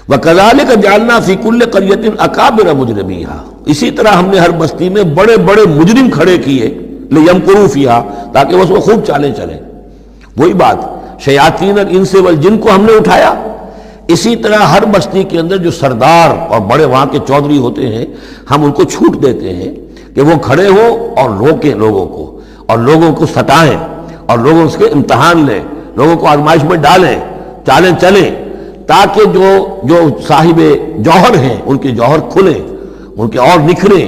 وَكَذَلِكَ جَعَلْنَا فِي كُلِّ قَرْيَةٍ أَكَابِرَ مُجْرِمِيهَا، اسی طرح ہم نے ہر بستی میں بڑے بڑے مجرم کھڑے کیے، لِيَمْكُرُوا فِيهَا، تاکہ وہ اس میں خوب چالیں چلیں۔ وہی بات، شیاطین الانس والجن کو ہم نے اٹھایا، اسی طرح ہر بستی کے اندر جو سردار اور بڑے وہاں کے چودھری ہوتے ہیں، ہم ان کو چھوٹ دیتے ہیں کہ وہ کھڑے ہوں اور روکیں لوگوں کو، اور لوگوں کو ستائیں، اور لوگوں سے امتحان لیں، لوگوں کو آزمائش میں ڈالیں، چالیں چلیں، تاکہ جو صاحب جوہر ہیں ان کے جوہر کھلیں، ان کے اور نکھریں،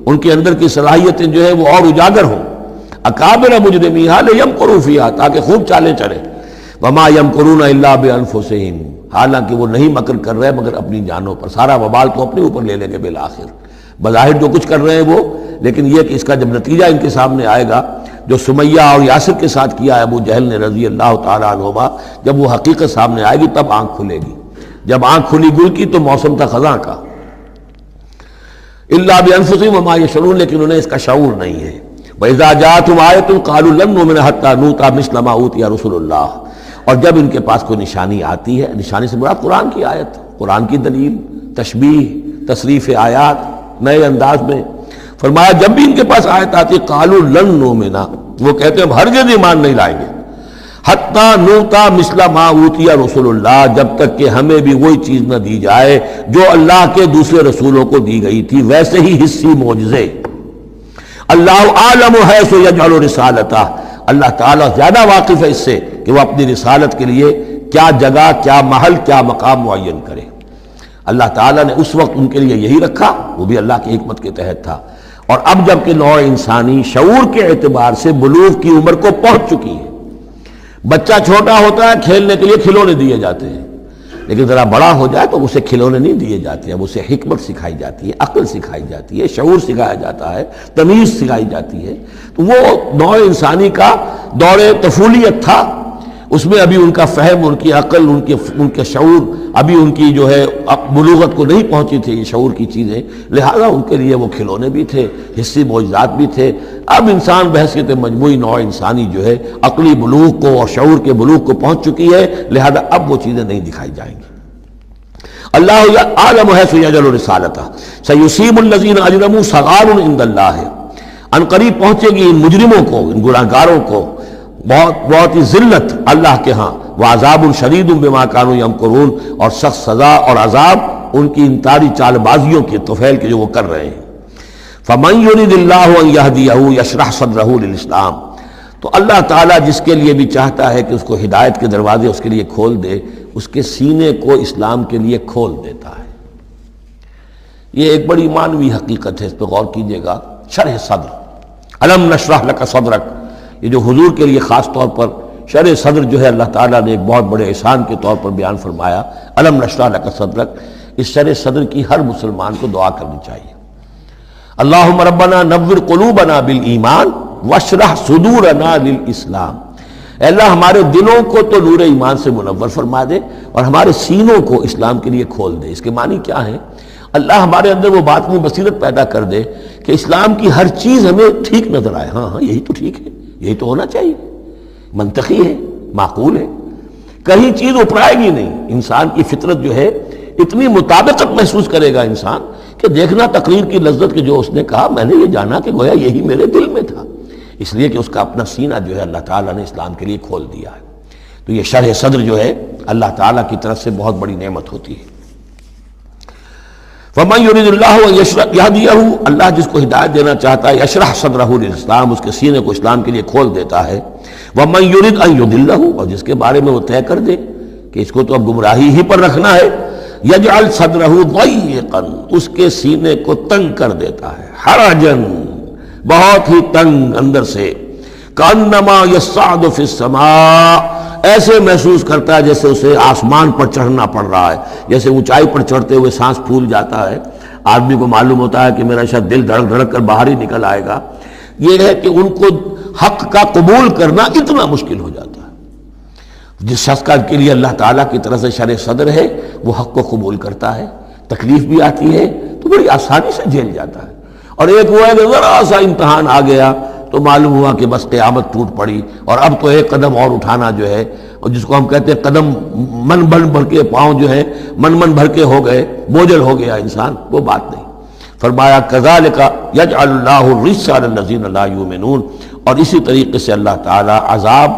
ان کے اندر کی صلاحیتیں جو ہے وہ اور اجاگر ہوں۔ اکابر مجرمیہا لیمکروا فیہا، تاکہ خوب چالیں چلیں۔ وما یمکرون الا بانفسہم، حالانکہ وہ نہیں مکر کر رہے مگر اپنی جانوں پر، سارا وبال تو اپنے اوپر لے لیں گے بالآخر۔ بظاہر جو کچھ کر رہے ہیں وہ، لیکن یہ کہ اس کا جب نتیجہ ان کے سامنے آئے گا، جو سمیہ اور یاسر کے ساتھ کیا ہے ابو جہل نے رضی اللہ تعالیٰ عنہما، جب وہ حقیقت سامنے آئے گی تب آنکھ کھلے گی۔ جب آنکھ کھلی گل کی تو موسم تھا خزاں کا۔ الا بانفسہم وما یشعرون، لیکن انہیں اس کا شعور نہیں ہے۔ وَإِذَا جَاءَتْهُمْ آیَةٌ قَالُوا لَن نُؤْمِنَ حَتَّىٰ نُؤْتَىٰ مِثْلَ مَا أُوتِیَ رُسُلُ اللَّهِ، اور جب ان کے پاس کوئی نشانی آتی ہے، نشانی سے مراد قرآن کی آیت، قرآن کی دلیل، تشبیہ، تصریف آیات نئے انداز میں، فرمایا جب بھی ان کے پاس آیت آتی ہے قالوا لن نؤمن، وہ کہتے ہیں ہم ہرگز ایمان نہیں لائیں گے، حتیٰ نؤتیٰ مثل ما اوتی رسول اللہ، جب تک کہ ہمیں بھی وہی چیز نہ دی جائے جو اللہ کے دوسرے رسولوں کو دی گئی تھی، ویسے ہی حصی معجزے۔ اللہ عالم حیث یجعل رسالتہ، اللہ تعالیٰ زیادہ واقف ہے اس سے کہ وہ اپنی رسالت کے لیے کیا جگہ، کیا محل، کیا مقام معین کرے۔ اللہ تعالیٰ نے اس وقت ان کے لیے یہی رکھا، وہ بھی اللہ کی حکمت کے تحت تھا، اور اب جب کہ نوع انسانی شعور کے اعتبار سے بلوغ کی عمر کو پہنچ چکی ہے، بچہ چھوٹا ہوتا ہے کھیلنے کے لیے کھلونے دیے جاتے ہیں، لیکن ذرا بڑا ہو جائے تو اسے کھلونے نہیں دیے جاتے ہیں، اسے حکمت سکھائی جاتی ہے، عقل سکھائی جاتی ہے، شعور سکھایا جاتا ہے، تمیز سکھائی جاتی ہے۔ تو وہ نوع انسانی کا دور طفولیت تھا، اس میں ابھی ان کا فہم، ان کی عقل، ان کے شعور ابھی ان کی جو ہے بلوغت کو نہیں پہنچی تھی، یہ شعور کی چیزیں، لہذا ان کے لیے وہ کھلونے بھی تھے، حصی معجزات بھی تھے۔ اب انسان بحیثیت مجموعی نوع انسانی جو ہے عقلی بلوغ کو اور شعور کے بلوغ کو پہنچ چکی ہے، لہذا اب وہ چیزیں نہیں دکھائی جائیں گی۔ اللہ عالم حیث یجعل رسالتہ سیصیب الذین اجرموا صغار عند اللہ، ان قریب پہنچے گی ان مجرموں کو، ان گناہگاروں کو بہت ہی ذلت اللہ کے ہاں، وعذاب شدید بما کانوا یمکرون، اور سخت سزا اور عذاب ان کی انتاری چال بازیوں کے طفیل کے جو وہ کر رہے ہیں۔ فمن یرید اللہ ان یہدیہ یشرح صدرہ للاسلام، تو اللہ تعالیٰ جس کے لیے بھی چاہتا ہے کہ اس کو ہدایت کے دروازے اس کے لیے کھول دے، اس کے سینے کو اسلام کے لیے کھول دیتا ہے۔ یہ ایک بڑی معنوی حقیقت ہے، اس پہ غور کیجئے گا۔ شرح صدر، الم نشرح لک صدرک، یہ جو حضور کے لیے خاص طور پر شرح صدر جو ہے اللہ تعالیٰ نے ایک بہت بڑے احسان کے طور پر بیان فرمایا، الم نشرح لک صدرک، اس شرح صدر کی ہر مسلمان کو دعا کرنی چاہیے۔ اللہم ربنا نور قلوبنا بالایمان واشرح صدورنا للاسلام، اے اللہ ہمارے دلوں کو تو نور ایمان سے منور فرما دے اور ہمارے سینوں کو اسلام کے لیے کھول دے۔ اس کے معنی کیا ہے؟ اللہ ہمارے اندر وہ باطنی بصیرت پیدا کر دے کہ اسلام کی ہر چیز ہمیں ٹھیک نظر آئے، ہاں ہاں یہی تو ٹھیک ہے، یہی تو ہونا چاہیے، منطقی ہے، معقول ہے، کہیں چیز اپرائے گی نہیں۔ انسان کی فطرت جو ہے اتنی مطابقت محسوس کرے گا انسان کہ دیکھنا تقریر کی لذت کہ جو اس نے کہا میں نے یہ جانا کہ گویا یہی میرے دل میں تھا، اس لیے کہ اس کا اپنا سینہ جو ہے اللہ تعالیٰ نے اسلام کے لیے کھول دیا ہے۔ تو یہ شرح صدر جو ہے اللہ تعالیٰ کی طرف سے بہت بڑی نعمت ہوتی ہے۔ فمن یرید اللہ ان یہدیہ، اللہ جس کو ہدایت دینا چاہتا ہے یشرح صدرہ للاسلام، اس کے سینے کو اسلام کے لیے کھول دیتا ہے۔ ومن یرید ان یضلہ، اور جس کے بارے میں وہ طے کر دے کہ اس کو تو اب گمراہی ہی پر رکھنا ہے، یجعل صدرہ ضیقا، اس کے سینے کو تنگ کر دیتا ہے، حرجن، بہت ہی تنگ اندر سے، کانما یصعد فی السماء، ایسے محسوس کرتا ہے جیسے اسے آسمان پر چڑھنا پڑ رہا ہے، جیسے اونچائی پر چڑھتے ہوئے سانس پھول جاتا ہے، آدمی کو معلوم ہوتا ہے کہ میرا شاید دل دھڑک دھڑک کر باہر ہی نکل آئے گا۔ یہ ہے کہ ان کو حق کا قبول کرنا اتنا مشکل ہو جاتا ہے۔ جس شخص کا کے لیے اللہ تعالیٰ کی طرف سے شرح صدر ہے وہ حق کو قبول کرتا ہے، تکلیف بھی آتی ہے تو بڑی آسانی سے جھیل جاتا ہے، اور ایک وہ ہے کہ ذرا سا امتحان آ گیا تو معلوم ہوا کہ بس قیامت ٹوٹ پڑی، اور اب تو ایک قدم اور اٹھانا جو ہے اور جس کو ہم کہتے ہیں قدم من بھر کے، پاؤں جو ہے من بھر کے ہو گئے، بوجھل ہو گیا انسان، وہ بات نہیں۔ فرمایا کذالک یجعل اللہ الرجس علی الذین لا یؤمنون، اور اسی طریقے سے اللہ تعالیٰ عذاب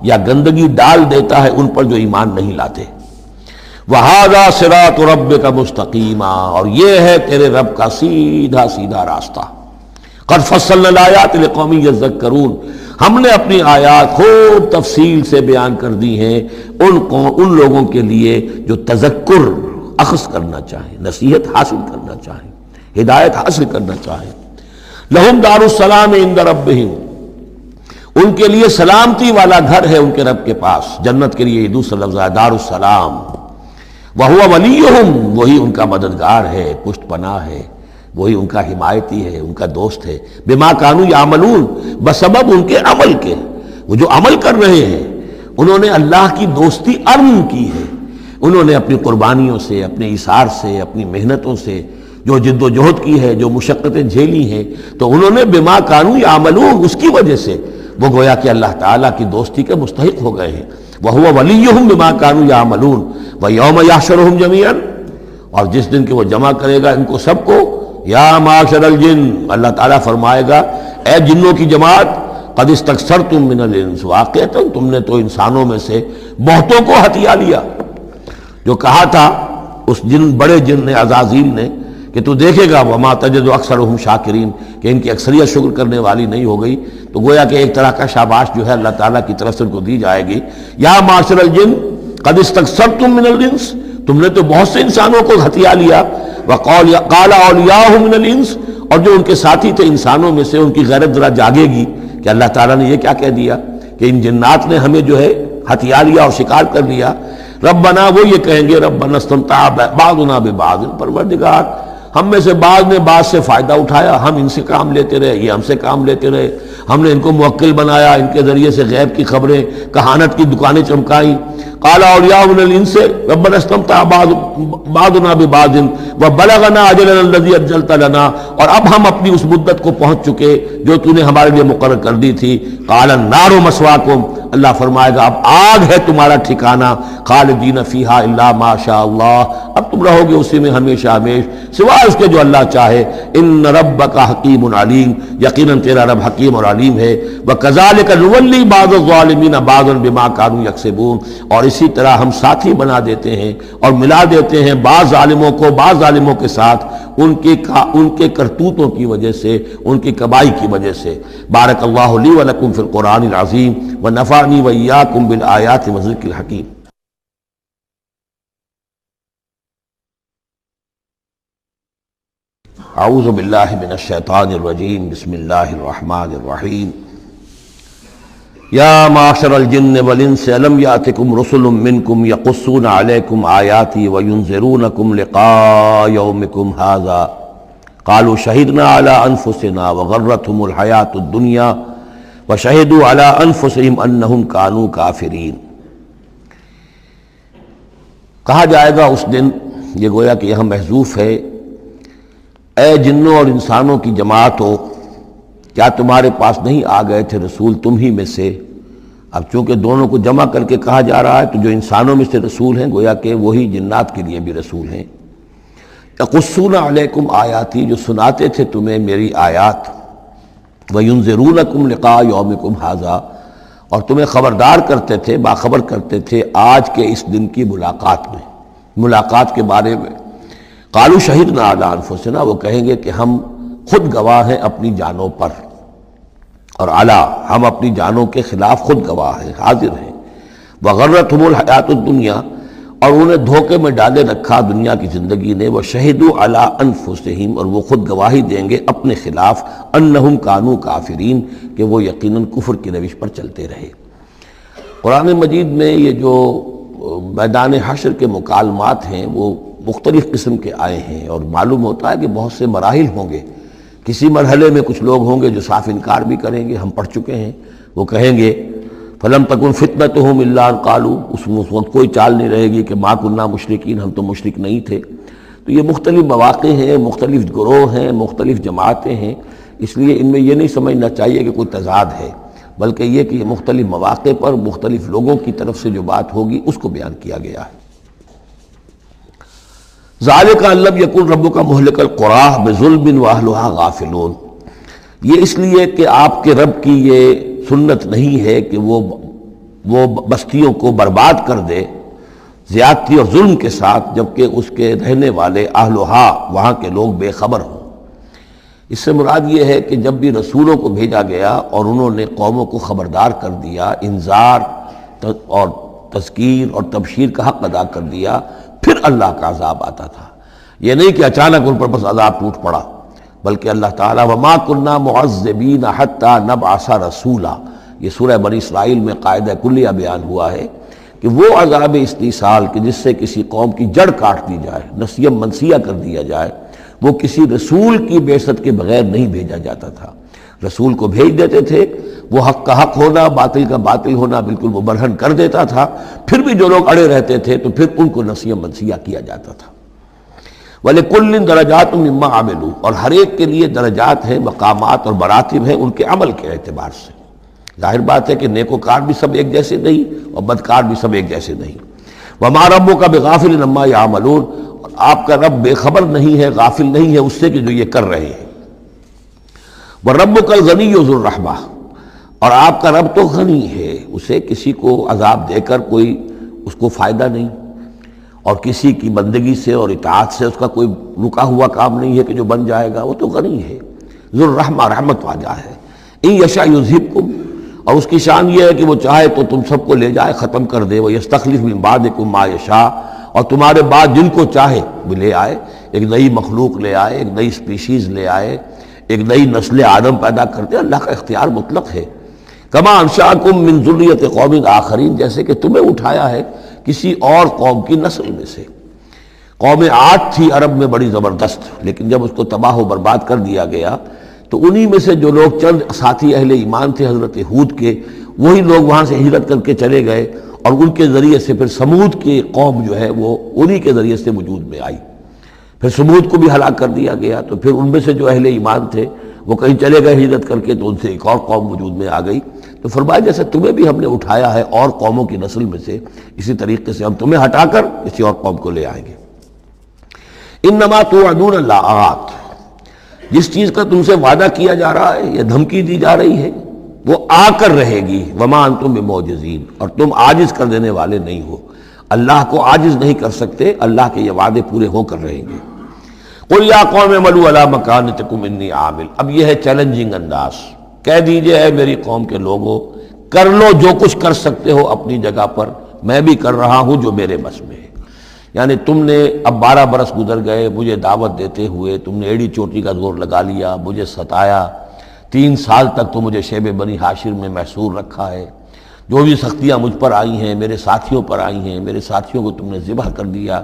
یا گندگی ڈال دیتا ہے ان پر جو ایمان نہیں لاتے۔ وَهَذَا صِرَاطُ رَبِّكَ مُسْتَقِيمًا، اور یہ ہے تیرے رب کا سیدھا سیدھا راستہ۔ قَدْ فَصَّلْنَا الْآيَاتِ لِقَوْمٍ يَذَّكَّرُونَ، ہم نے اپنی آیات خوب تفصیل سے بیان کر دی ہیں ان لوگوں کے لیے جو تذکر اخذ کرنا چاہیں، نصیحت حاصل کرنا چاہیں، ہدایت حاصل کرنا چاہیں۔ لَهُمْ دَارُ السَّلَامِ عِندَ رَبِّهِمْ، ان کے لیے سلامتی والا گھر ہے ان کے رب کے پاس۔ جنت کے لیے یہ دوسرا لفظ ہے دار السلام۔ وَهُوَ وَلِيُّهُمْ، وہی ان کا مددگار ہے، پشت پناہ ہے، وہی ان کا حمایتی ہے، ان کا دوست ہے۔ بِمَا كَانُوا يَعْمَلُونَ، بسبب ان کے عمل کے، وہ جو عمل کر رہے ہیں انہوں نے اللہ کی دوستی ارم کی ہے، انہوں نے اپنی قربانیوں سے، اپنے ایثار سے، اپنی محنتوں سے جو جد و جہد کی ہے، جو مشقتیں جھیلی ہیں، تو انہوں نے بِمَا كَانُوا يَعْمَلُونَ، اس کی وجہ سے وہ گویا کہ اللہ تعالیٰ کی دوستی کے مستحق ہو گئے ہیں۔ وَهُوَ وَلِيُّهُمْ بِمَا كَانُوا يَعْمَلُونَ وَيَوْمَ يَحْشُرُهُمْ جَمِيعًا، اور جس دن کہ وہ جمع کرے گا ان کو سب کو، یا معاشر الجن، اللہ تعالیٰ فرمائے گا اے جنوں کی جماعت، قد استکثرتم من الانس، واقعتاً تم نے تو انسانوں میں سے بہتوں کو ہتھیا لیا۔ جو کہا تھا اس بڑے جن نے، عزازیل نے، کہ تو دیکھے گا وما تجد اکثرهم شاکرین، کہ ان کی اکثریت شکر کرنے والی نہیں ہو گئی، تو گویا کہ ایک طرح کا شاباش جو ہے اللہ تعالیٰ کی طرف سے ان کو دی جائے گی۔ یا معاشر الجن قد استکثرتم من الانس، تم نے تو بہت سے انسانوں کو ہتھیا لیا۔ وقال اولیاؤہ من الانس، اور جو ان کے ساتھی تھے انسانوں میں سے، ان کی غیرت ذرا جاگے گی کہ اللہ تعالیٰ نے یہ کیا کہہ دیا کہ ان جنات نے ہمیں جو ہے ہتھیا لیا اور شکار کر لیا۔ ربنا، وہ یہ کہیں گے ربنا استمتع بعضنا ببعض، پروردگار ہم میں سے بعض نے بعض سے فائدہ اٹھایا، ہم ان سے کام لیتے رہے، یہ ہم سے کام لیتے رہے، ہم نے ان کو موکل بنایا، ان کے ذریعے سے غیب کی خبریں، کہانت کی دکانیں چمکائیں۔ قال اولیاء من الانس ربنا استمتع بعضنا ببعض وبلغنا اجلنا الذي اجلت لنا، اور اب ہم اپنی اس مدت کو پہنچ چکے جو تو نے ہمارے لیے مقرر کر دی تھی۔ قال النار مسواکم، اللہ فرمائے گا اب آگ ہے تمہارا ٹھکانہ، خالدین فیہا الا ما شاء اللہ، اب تم رہو گے اسی میں ہمیشہ ہمیش سوائے اس کے جو اللہ چاہے۔ ان ربک حکیم علیم، یقیناً تیرا رب حکیم اور علیم ہے۔ وکذالک نولی بعض الظالمین بعضا بما كانوا یکسبون، اور اسی طرح ہم ساتھی بنا دیتے ہیں اور ملا دیتے ہیں بعض ظالموں کو بعض ظالموں کے ساتھ ان کے کرتوتوں کی وجہ سے، ان کی کبائی کی وجہ سے۔ بارک اللہ لی ولکم فی القرآن العظیم ونفعنی وإیاکم بالآیات والذکر الحکیم۔ اعوذ باللہ من الشیطان الرجیم، بسم اللہ الرحمن الرحیم۔ یا معاشر الجن والانس الم یاتکم رسل منکم یقصون علیکم آیاتی وینذرونکم لقاء یومکم ھذا قالوا شہدنا علی انفسنا وغرتهم الحیاۃ الدنیا وشہدوا علی انفسہم انہم کانوا کافرین۔ کہا جائے گا اس دن، یہ گویا کہ یہاں محذوف ہے، اے جنوں اور انسانوں کی جماعتوں، کیا تمہارے پاس نہیں آ گئے تھے رسول تم ہی میں سے؟ اب چونکہ دونوں کو جمع کر کے کہا جا رہا ہے تو جو انسانوں میں سے رسول ہیں گویا کہ وہی جنات کے لیے بھی رسول ہیں۔ یقصون علیکم آیاتی، جو سناتے تھے تمہیں میری آیات، وینذرونکم لقاء یومکم ھذا، اور تمہیں خبردار کرتے تھے، باخبر کرتے تھے آج کے اس دن کی ملاقات کے بارے میں۔ قالوا شہدنا علی انفسنا، وہ کہیں گے کہ ہم خود گواہ ہیں اپنی جانوں پر، اور علی، ہم اپنی جانوں کے خلاف خود گواہ ہیں، حاضر ہیں۔ وغرتهم الحیات الدنیا، اور انہیں دھوکے میں ڈالے رکھا دنیا کی زندگی نے۔ وشہدوا علی انفسہم، اور وہ خود گواہی دیں گے اپنے خلاف، انہم کانوا کافرین، کہ وہ یقیناً کفر کی روش پر چلتے رہے۔ قرآن مجید میں یہ جو میدان حشر کے مکالمات ہیں وہ مختلف قسم کے آئے ہیں، اور معلوم ہوتا ہے کہ بہت سے مراحل ہوں گے۔ کسی مرحلے میں کچھ لوگ ہوں گے جو صاف انکار بھی کریں گے، ہم پڑھ چکے ہیں، وہ کہیں گے فَلَمْ تَكُنْ فِتْنَتُهُمْ إِلَّا أَنْ قَالُوا، اس وقت کوئی چال نہیں رہے گی کہ مَا كُنَّا مُشْرِكِينَ، ہم تو مشرک نہیں تھے۔ تو یہ مختلف مواقع ہیں، مختلف گروہ ہیں، مختلف جماعتیں ہیں، اس لیے ان میں یہ نہیں سمجھنا چاہیے کہ کوئی تضاد ہے، بلکہ یہ کہ مختلف مواقع پر مختلف لوگوں کی طرف سے جو بات ہوگی اس کو بیان کیا گیا ہے۔ ذالک ان لم یکن ربک مہلک القری بظلم واہلھا غافلون، یہ اس لیے کہ آپ کے رب کی یہ سنت نہیں ہے کہ وہ بستیوں کو برباد کر دے زیادتی اور ظلم کے ساتھ، جبکہ اس کے رہنے والے اہلھا وہاں کے لوگ بے خبر ہوں۔ اس سے مراد یہ ہے کہ جب بھی رسولوں کو بھیجا گیا اور انہوں نے قوموں کو خبردار کر دیا، انذار اور تذکیر اور تبشیر کا حق ادا کر دیا، پھر اللہ کا عذاب آتا تھا۔ یہ نہیں کہ اچانک ان پر بس عذاب ٹوٹ پڑا، بلکہ اللہ تعالیٰ وما كنا معذبین حتی نبعث رسولا، یہ سورہ بنی اسرائیل میں قاعدہ کلیہ بیان ہوا ہے کہ وہ عذاب استیصال کہ جس سے کسی قوم کی جڑ کاٹ دی جائے، نسیم منسیہ کر دیا جائے، وہ کسی رسول کی بعثت کے بغیر نہیں بھیجا جاتا تھا۔ رسول کو بھیج دیتے تھے، وہ حق کا حق ہونا، باطل کا باطل ہونا بالکل مبرہن کر دیتا تھا، پھر بھی جو لوگ اڑے رہتے تھے تو پھر ان کو نسیم منسیہ کیا جاتا تھا۔ وَلِكُلٍّ دَرَجَاتٌ مِّمَّا عَمِلُوا، اور ہر ایک کے لیے درجات ہیں، مقامات اور مراتب ہیں ان کے عمل کے اعتبار سے۔ ظاہر بات ہے کہ نیکوکار بھی سب ایک جیسے نہیں اور بدکار بھی سب ایک جیسے نہیں۔ وَمَا رَبُّكَ بِغَافِلٍ عَمَّا يَعْمَلُونَ، اور آپ کا رب بے خبر نہیں ہے، غافل نہیں ہے اس سے کہ جو یہ کر رہے ہیں۔ وَرَبُّكَ الْغَنِيُّ ذُو الرَّحْمَةِ، اور آپ کا رب تو غنی ہے، اسے کسی کو عذاب دے کر کوئی اس کو فائدہ نہیں، اور کسی کی بندگی سے اور اطاعت سے اس کا کوئی رکا ہوا کام نہیں ہے کہ جو بن جائے گا، وہ تو غنی ہے، ذو الرحمہ، رحمت والا ہے۔ ان یشاء یذھبکم، اور اس کی شان یہ ہے کہ وہ چاہے تو تم سب کو لے جائے، ختم کر دے، ویستخلف من بعدکم ما یشاء، اور تمہارے بعد جن کو چاہے وہ لے آئے، ایک نئی مخلوق لے آئے، ایک نئی سپیشیز لے آئے، ایک نئی نسل آدم پیدا کرتے۔ اللہ کا اختیار مطلق ہے۔ کما انشاکم من ذریۃ قوم آخرین، جیسے کہ تمہیں اٹھایا ہے کسی اور قوم کی نسل میں سے۔ قوم عاد تھی عرب میں بڑی زبردست، لیکن جب اس کو تباہ و برباد کر دیا گیا تو انہی میں سے جو لوگ چند ساتھی اہل ایمان تھے حضرت ہود کے، وہی لوگ وہاں سے ہجرت کر کے چلے گئے، اور ان کے ذریعے سے پھر سمود کی قوم جو ہے وہ انہی کے ذریعے سے وجود میں آئی۔ پھر سمود کو بھی ہلاک کر دیا گیا، تو پھر ان میں سے جو اہل ایمان تھے وہ کہیں چلے گئے ہجرت کر کے، تو ان سے ایک اور قوم وجود میں آ گئی۔ تو فرمایا جیسے تمہیں بھی ہم نے اٹھایا ہے اور قوموں کی نسل میں سے، اسی طریقے سے ہم تمہیں ہٹا کر کسی اور قوم کو لے آئیں گے۔ انما توعدون لآت، جس چیز کا تم سے وعدہ کیا جا رہا ہے یا دھمکی دی جا رہی ہے وہ آ کر رہے گی۔ وما انتم بمعجزین، اور تم عاجز کر دینے والے نہیں ہو، اللہ کو عاجز نہیں کر سکتے، اللہ کے یہ وعدے پورے ہو کر رہیں گے۔ قل یا قوم اعملوا علی مکانتکم انی عامل، اب یہ ہے چیلنجنگ انداز، کہہ دیجئے اے میری قوم کے لوگوں، کر لو جو کچھ کر سکتے ہو اپنی جگہ پر، میں بھی کر رہا ہوں جو میرے بس میں ہے۔ یعنی تم نے اب 12 برس گزر گئے مجھے دعوت دیتے ہوئے، تم نے ایڑی چوٹی کا زور لگا لیا، مجھے ستایا، 3 سال تک تو مجھے شیب بنی ہاشر میں محصور رکھا ہے، جو بھی سختیاں مجھ پر آئی ہیں میرے ساتھیوں پر آئی ہیں، میرے ساتھیوں کو تم نے ذبح کر دیا۔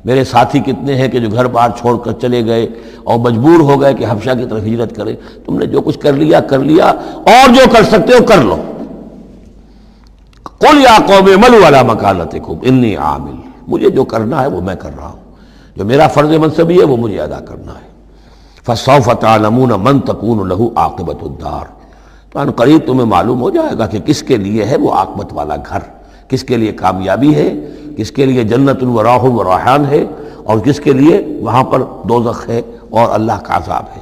میرے ساتھی کتنے ہیں کہ جو گھر بار چھوڑ کر چلے گئے اور مجبور ہو گئے کہ حبشہ کی طرف ہجرت کریں۔ تم نے جو کچھ کر لیا، اور جو کر سکتے ہو کر لو۔ قل یا قوم اعملوا علی مکانتکم انی عامل، مجھے جو کرنا ہے وہ میں کر رہا ہوں، جو میرا فرض منصبی ہے وہ مجھے ادا کرنا ہے۔ فسوف تعلمون من تکون لہ عاقبۃ الدار، تو ان قریب تمہیں معلوم ہو جائے گا کہ کس کے لیے ہے وہ عاقبت والا گھر، کس کے لیے کامیابی ہے، کس کے لیے جنت و راح و ریحان ہے، اور کس کے لیے وہاں پر دوزخ ہے اور اللہ کا عذاب ہے۔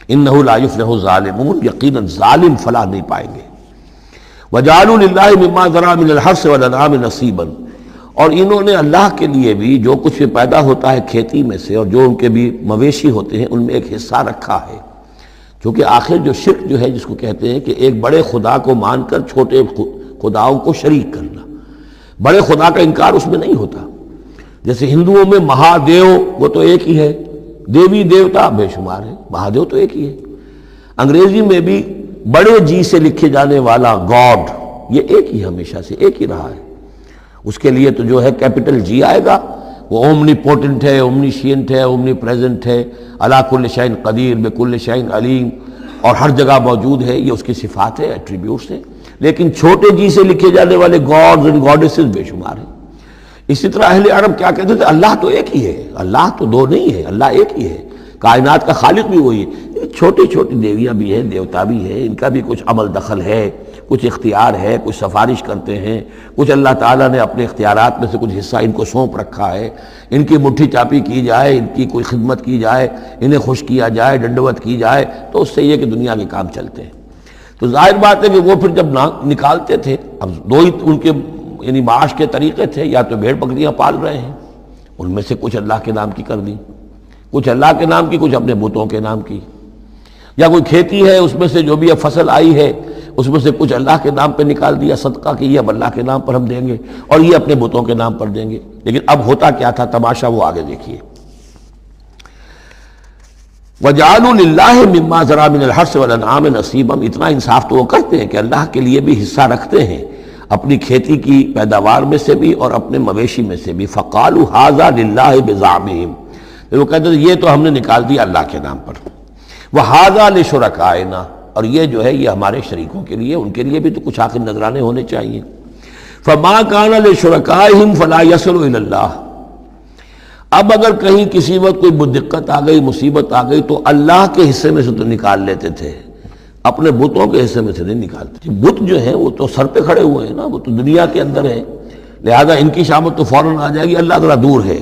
انہ لا یفلح الظالمون، یقیناً ظالم فلاح نہیں پائیں گے۔ وجعلوا للہ مما ذرا من الحرث والانعام نصیبا، اور انہوں نے اللہ کے لیے بھی جو کچھ پیدا ہوتا ہے کھیتی میں سے اور جو ان کے بھی مویشی ہوتے ہیں ان میں ایک حصہ رکھا ہے، کیونکہ آخر جو شرک جو ہے جس کو کہتے ہیں کہ ایک بڑے خدا کو مان کر چھوٹے خداؤں کو شریک کرنا، بڑے خدا کا انکار اس میں نہیں ہوتا۔ جیسے ہندوؤں میں مہادیو وہ تو ایک ہی ہے، دیوی دیوتا بے شمار ہے، مہادیو تو ایک ہی ہے۔ انگریزی میں بھی بڑے جی سے لکھے جانے والا گاڈ یہ ایک ہی ہمیشہ سے ایک ہی رہا ہے، اس کے لیے تو جو ہے کیپٹل جی آئے گا، وہ اومنی پوٹنٹ ہے، اومنیشینٹ ہے، اومنی پریزنٹ ہے، علی کل شیء قدیر بکل شیء علیم، اور ہر جگہ موجود ہے، یہ اس کی صفات ہے، ایٹریبیوٹس ہیں۔ لیکن چھوٹے جی سے لکھے جانے والے گاڈز اینڈ گاڈیسز بے شمار ہیں۔ اسی طرح اہل عرب کیا کہتے تھے؟ اللہ تو ایک ہی ہے، اللہ تو دو نہیں ہے، اللہ ایک ہی ہے، کائنات کا خالق بھی وہی ہے. چھوٹی چھوٹی دیویاں بھی ہیں، دیوتا بھی ہیں، ان کا بھی کچھ عمل دخل ہے، کچھ اختیار ہے، کچھ سفارش کرتے ہیں، کچھ اللہ تعالیٰ نے اپنے اختیارات میں سے کچھ حصہ ان کو سونپ رکھا ہے. ان کی مٹھی چاپی کی جائے، ان کی کوئی خدمت کی جائے، انہیں خوش کیا جائے، ڈنڈوت کی جائے، تو اس سے یہ کہ دنیا کے کام چلتے ہیں. تو ظاہر بات ہے کہ وہ پھر جب نکالتے تھے، اب دو ہی ان کے یعنی معاش کے طریقے تھے، یا تو بھیڑ بکریاں پال رہے ہیں، ان میں سے کچھ اللہ کے نام کی کر دی، کچھ اللہ کے نام کی، کچھ اپنے بتوں کے نام کی، یا کوئی کھیتی ہے اس میں سے جو بھی اب فصل آئی ہے اس میں سے کچھ اللہ کے نام پہ نکال دیا صدقہ کہ یہ اب اللہ کے نام پر ہم دیں گے اور یہ اپنے بتوں کے نام پر دیں گے. لیکن اب ہوتا کیا تھا تماشا وہ آگے دیکھیے. وَجَعَلُوا لِلَّهِ مِمَّا ذَرَا مِنَ الْحَرْثِ وَالْأَنْعَامِ نَصِيبًا. اتنا انصاف تو وہ کرتے ہیں کہ اللہ کے لیے بھی حصہ رکھتے ہیں اپنی کھیتی کی پیداوار میں سے بھی اور اپنے مویشی میں سے بھی. فَقَالُوا هَذَا لِلَّهِ بِزَعْمِهِمْ. وہ کہتے ہیں یہ تو ہم نے نکال دیا اللہ کے نام پر. وَهَذَا لِشُرَكَائِنَا. اور یہ جو ہے یہ ہمارے شریکوں کے لیے، ان کے لیے بھی تو کچھ آخر نذرانے ہونے چاہیے. فَمَا كَانَ لِشُرَكَائِهِمْ فَلَا يَصِلُ إِلَى اللَّهِ. اب اگر کہیں کسی وقت کوئی دقت آ گئی، مصیبت آ گئی، تو اللہ کے حصے میں سے تو نکال لیتے تھے، اپنے بتوں کے حصے میں سے نہیں نکالتے. بت جو ہیں وہ تو سر پہ کھڑے ہوئے ہیں نا، وہ تو دنیا کے اندر ہیں، لہذا ان کی شامت تو فوراً آ جائے گی. اللہ ذرا دور ہے،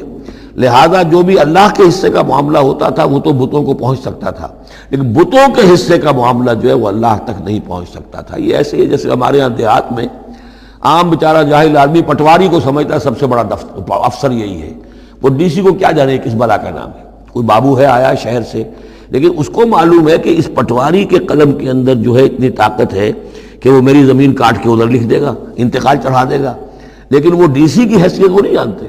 لہذا جو بھی اللہ کے حصے کا معاملہ ہوتا تھا وہ تو بتوں کو پہنچ سکتا تھا، لیکن بتوں کے حصے کا معاملہ جو ہے وہ اللہ تک نہیں پہنچ سکتا تھا. یہ ایسے ہے جیسے ہمارے ہاں دیہات میں عام بیچارہ جاہل آدمی پٹواری کو سمجھتا ہے سب سے بڑا افسر یہی ہے. وہ ڈی سی کو کیا جانے کس بلا کا نام ہے، کوئی بابو ہے آیا شہر سے، لیکن اس کو معلوم ہے کہ اس پٹواری کے قلم کے اندر جو ہے اتنی طاقت ہے کہ وہ میری زمین کاٹ کے ادھر لکھ دے گا، انتقال چڑھا دے گا، لیکن وہ ڈی سی کی حیثیت وہ نہیں جانتے.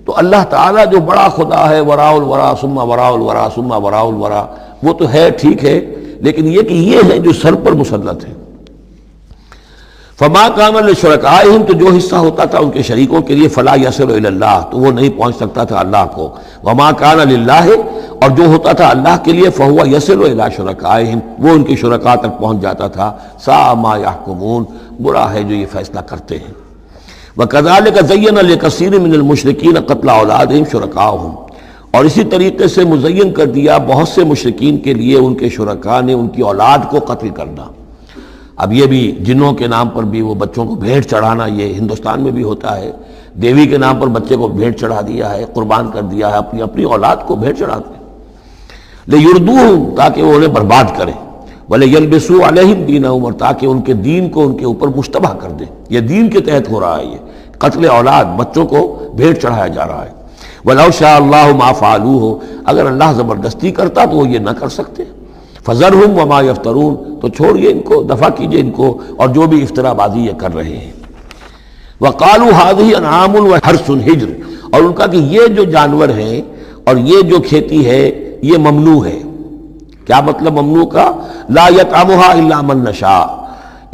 تو اللہ تعالیٰ جو بڑا خدا ہے، وراء الورا ثم وراء الورا ثم وراء الورا، وہ تو ہے ٹھیک ہے، لیکن یہ کہ یہ ہے جو سر پر مسلط ہے. فما کان لشرکائہم. تو جو حصہ ہوتا تھا ان کے شریکوں کے لیے، فلا یصل الی اللہ. تو وہ نہیں پہنچ سکتا تھا اللہ کو. وما کان للہ. اور جو ہوتا تھا اللہ کے لیے، فہو یصل الی شرکائہم. وہ ان کے شرکاء تک پہنچ جاتا تھا. ساء ما یحکمون. برا ہے جو یہ فیصلہ کرتے ہیں. وَكَذَلِكَ زَيَّنَ لِكَثِيرٍ مِّنَ الْمُشْرِكِينَ قَتْلَ أَوْلَادِهِمْ شُرَكَاؤُهُمْ. اور اسی طریقے سے مزین کر دیا بہت سے مشرکین کے لیے ان کے شرکاء نے ان کی اولاد کو قتل کرنا. اب یہ بھی جنوں کے نام پر بھی وہ بچوں کو بھیٹ چڑھانا، یہ ہندوستان میں بھی ہوتا ہے. دیوی کے نام پر بچے کو بھیٹ چڑھا دیا ہے، قربان کر دیا ہے، اپنی اولاد کو بھیٹ چڑھاتے ہیں. لِيُرْدُوهُمْ. تاکہ وہ انہیں برباد کریں. وَلِيَلْبِسُوا عَلَيْهِمْ دِينَهُمْ. اور تاکہ ان کے دین کو ان کے اوپر مشتبہ کر دیں. یہ دین کے تحت ہو رہا ہے، یہ قتل اولاد، بچوں کو بھیٹ چڑھایا جا رہا ہے. وَلَوْ شَاءَ اللَّهُ مَا فَعَلُوهُ. اگر اللہ زبردستی کرتا تو وہ یہ نہ کر سکتے. فَذَرْهُمْ وَمَا يَفْتَرُونَ. تو چھوڑیے ان کو، دفع کیجیے ان کو اور جو بھی افترا بازی یہ کر رہے ہیں. وَقَالُوا هَٰذِهِ أَنْعَامٌ وَحَرْثٌ حِجْرٌ. اور ان کا کہ یہ جو جانور ہیں اور یہ جو کھیتی ہے یہ ممنوع ہے. کیا مطلب ممنوع کا؟ لا يطعمها الا من نشاء.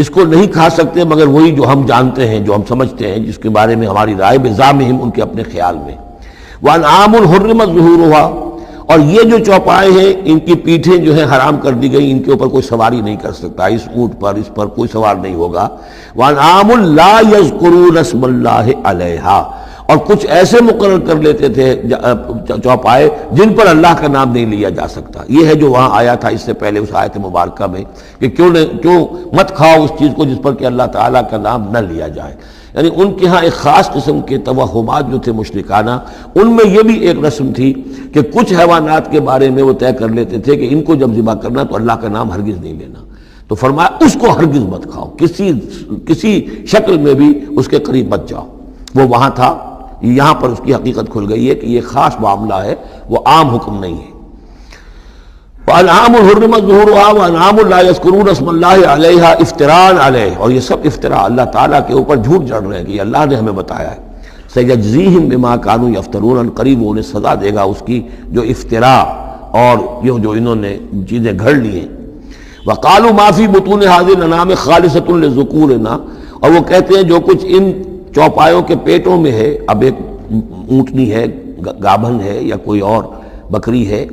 اس کو نہیں کھا سکتے مگر وہی جو ہم جانتے ہیں، جو ہم سمجھتے ہیں، جس کے بارے میں ہماری رائے بزعمہم، ان کے اپنے خیال میں. وانعام حرمت ظہورها. اور یہ جو چوپائے ہیں ان کی پیٹھیں جو ہیں حرام کر دی گئی، ان کے اوپر کوئی سواری نہیں کر سکتا، اس اونٹ پر اس پر کوئی سوار نہیں ہوگا. وانعام لا یذکرون اسم اللہ علیہا. اور کچھ ایسے مقرر کر لیتے تھے چوپائے جن پر اللہ کا نام نہیں لیا جا سکتا. یہ ہے جو وہاں آیا تھا اس سے پہلے اس آیت مبارکہ میں کہ کیوں مت کھاؤ اس چیز کو جس پر کہ اللہ تعالیٰ کا نام نہ لیا جائے. یعنی ان کے ہاں ایک خاص قسم کے توہمات جو تھے مشرکانہ، ان میں یہ بھی ایک رسم تھی کہ کچھ حیوانات کے بارے میں وہ طے کر لیتے تھے کہ ان کو جب ذبح کرنا تو اللہ کا نام ہرگز نہیں لینا. تو فرمایا اس کو ہرگز مت کھاؤ، کسی شکل میں بھی اس کے قریب مت جاؤ. وہ وہاں تھا، یہاں پر اس کی حقیقت کھل گئی ہے کہ یہ خاص معاملہ ہے، وہ عام حکم نہیں ہے. وَأَنْعَامٌ حُرِّمَتْ ظُهُورُهَا وَأَنْعَامٌ لَا يَذْكُرُونَ اسْمَ اللَّهِ عَلَيْهَا افْتِرَاءً عَلَيْهِ. اور یہ سب افطرا اللہ تعالیٰ کے اوپر جھوٹ جڑ رہے ہیں کہ اللہ نے ہمیں بتایا ہے. سَيَجْزِيهِمْ بِمَا كَانُوا يَفْتَرُونَ. قریب وہ انہیں سزا دے گا اس کی جو افطرا اور یہ جو انہوں نے چیزیں گھڑ لی ہیں. وَقَالُوا مَا فِي بُطُونِ هَٰذِهِ الْأَنْعَامِ خَالِصَةٌ لِّذُكُورِنَا. اور وہ کہتے ہیں جو کچھ ان چوپایوں کے پیٹوں میں ہے، اب ایک اونٹنی ہے، گابھن ہے یا کوئی اور بکری ہے،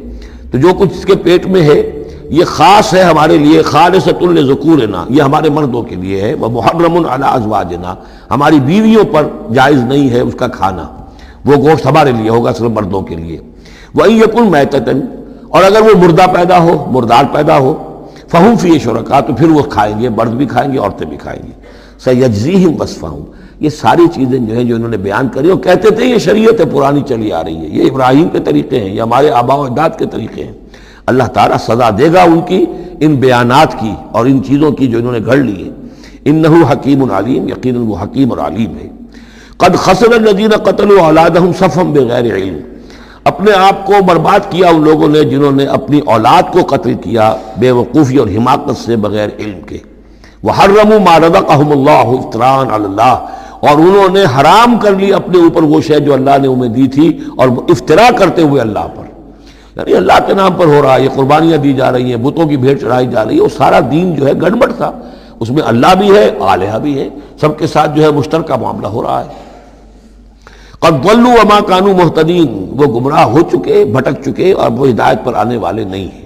تو جو کچھ اس کے پیٹ میں ہے یہ خاص ہے ہمارے لیے. خالصۃ لذکورنا. یہ ہمارے مردوں کے لیے ہے. ومحرم علی ازواجنا. ہماری بیویوں پر جائز نہیں ہے اس کا کھانا، وہ گوشت ہمارے لیے ہوگا، صرف مردوں کے لیے. وَإِن يَكُن مَيْتَةً. اور اگر وہ مردہ پیدا ہو، مردار پیدا ہو، فہم فی شرکا، تو پھر وہ کھائیں گے، مرد بھی کھائیں گے، عورتیں بھی کھائیں گے۔ سیجزیہم وصفہم، یہ ساری چیزیں جو ہیں جو انہوں نے بیان کری، وہ کہتے تھے یہ شریعت ہے، پرانی چلی آ رہی ہے، یہ ابراہیم کے طریقے ہیں، یہ ہمارے آباء و اجداد کے طریقے ہیں۔ اللہ تعالیٰ سزا دے گا ان کی ان بیانات کی اور ان چیزوں کی جو انہوں نے گھڑ لی ہے۔ انہ حکیم علیم، یقیناً وہ حکیم اور علیم ہے۔ قد خسر الذین قتلوا اولادہم صفحا بغیر علم، اپنے آپ کو برباد کیا ان لوگوں نے جنہوں نے اپنی اولاد کو قتل کیا بے وقوفی اور حماقت سے، بغیر علم کے۔ وحرموا ما رزقهم اللہ افتراء علی اللہ، اور انہوں نے حرام کر لی اپنے اوپر وہ شے جو اللہ نے انہیں دی تھی، اور افطرا کرتے ہوئے اللہ پر، یعنی اللہ کے نام پر ہو رہا ہے، یہ قربانیاں دی جا رہی ہیں، بتوں کی بھیٹ چڑھائی جا رہی ہے، وہ سارا دین جو ہے گڑبڑ تھا، اس میں اللہ بھی ہے، آلہہ بھی ہے، سب کے ساتھ جو ہے مشترکہ معاملہ ہو رہا ہے۔ قد ضلوا وما كانوا مهتدين، وہ گمراہ ہو چکے، بھٹک چکے، اور وہ ہدایت پر آنے والے نہیں ہیں۔